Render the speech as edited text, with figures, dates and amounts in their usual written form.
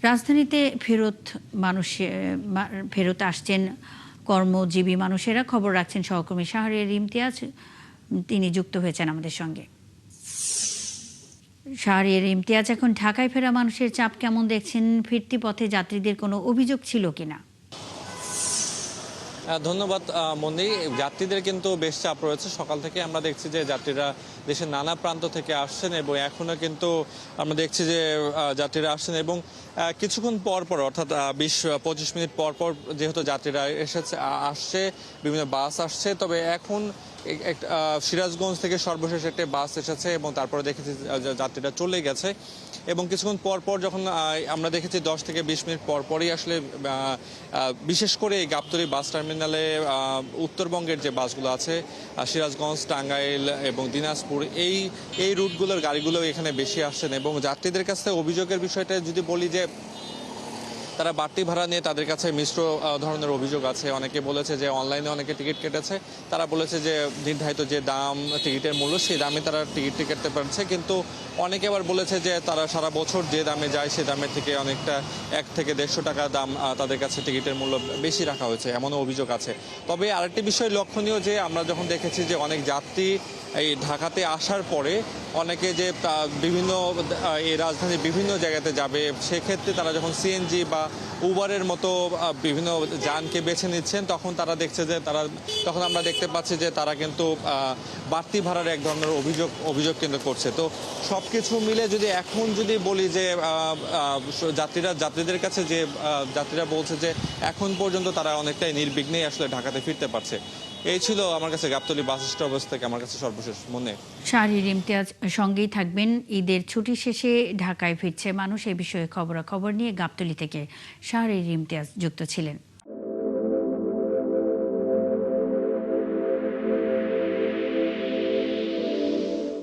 রাজধানীতে ফেরত আসছেন কর্মজীবী মানুষেরা। খবর রাখছেন সহকর্মী শাহরিয়ার ইমতিয়াজ, তিনি যুক্ত হয়েছেন আমাদের সঙ্গে। শাহরিয়ার ইমতিয়াজ, এখন ঢাকায় ফেরা মানুষের চাপ কেমন দেখছেন? ফিরতি পথে যাত্রীদের কোনো অভিযোগ ছিল কিনা? ধন্যবাদ মন্দি। যাত্রীদের কিন্তু বেশ চাপ রয়েছে। সকাল থেকে আমরা দেখছি যে যাত্রীরা দেশের নানা প্রান্ত থেকে আসছেন এবং এখনো কিন্তু আমরা দেখছি যে যাত্রীরা আসছেন এবং কিছুক্ষণ পর পর অর্থাৎ 20-25 মিনিট পর পর যেহেতু যাত্রীরা আসছে, বিভিন্ন বাস আসছে। তবে এখন সিরাজগঞ্জ থেকে সর্বশেষ একটা বাস এসেছে এবং তারপরে দেখেছি যাত্রীরা চলে গেছে এবং কিছুক্ষণ পর পর যখন আমরা দেখেছি 10 থেকে 20 মিনিট পর পরই আসলে বিশেষ করে এই গাবতলী বাস টার্মিনালে উত্তরবঙ্গের যে বাসগুলো আছে, সিরাজগঞ্জ, টাঙ্গাইল এবং দিনাজপুর, এই রুটগুলোর গাড়িগুলো এখানে বেশি আসছেন এবং যাত্রীদের কাছ থেকে অভিযোগের বিষয়টা যদি বলি যে তারা বাড়তি ভাড়া নিয়ে তাদের কাছে মিশ্র ধরনের অভিযোগ আছে। অনেকে বলেছে যে অনলাইনে অনেকে টিকিট কেটেছে, তারা বলেছে যে নির্ধারিত যে দাম টিকিটের মূল্য সেই দামে তারা টিকিট কাটতে পারছে, কিন্তু অনেকে আবার বলেছে যে তারা সারা বছর যে দামে যায় সে দামের থেকে অনেকটা 1 থেকে 150 টাকা দাম তাদের কাছে টিকিটের মূল্য বেশি রাখা হয়েছে, এমনও অভিযোগ আছে। তবে আরেকটি বিষয় লক্ষণীয় যে আমরা যখন দেখেছি যে অনেক যাত্রী এই ঢাকাতে আসার পরে অনেকে যে বিভিন্ন এই রাজধানীর বিভিন্ন জায়গাতে যাবে, সেক্ষেত্রে তারা যখন সিএনজি বা উবারের মতো বিভিন্ন যানকে বেছে নিচ্ছেন তখন তারা দেখছে যে তখন আমরা দেখতে পাচ্ছি যে তারা কিন্তু বাড়তি ভাড়ার এক ধরনের অভিযোগ কিন্তু করছে। তো সব কিছু মিলে যদি এখন যদি বলি যে যাত্রীদের কাছে যে যাত্রীরা বলছে যে এখন পর্যন্ত তারা অনেকটাই নির্বিঘ্নেই আসলে ঢাকাতে ফিরতে পারছে। এই ছিল আমার কাছে গাবতলী বাস স্টপ থেকে আমার কাছে সর্বশেষ মনে। শাহরিয়ার ইমতিয়াজ সঙ্গেই থাকবেন। ঈদের ছুটি শেষে ঢাকায় ফিরছে মানুষ, এই বিষয়ে খবরাখবর নিয়ে গাবতলী থেকে শাহরিয়ার ইমতিয়াজ যুক্ত ছিলেন।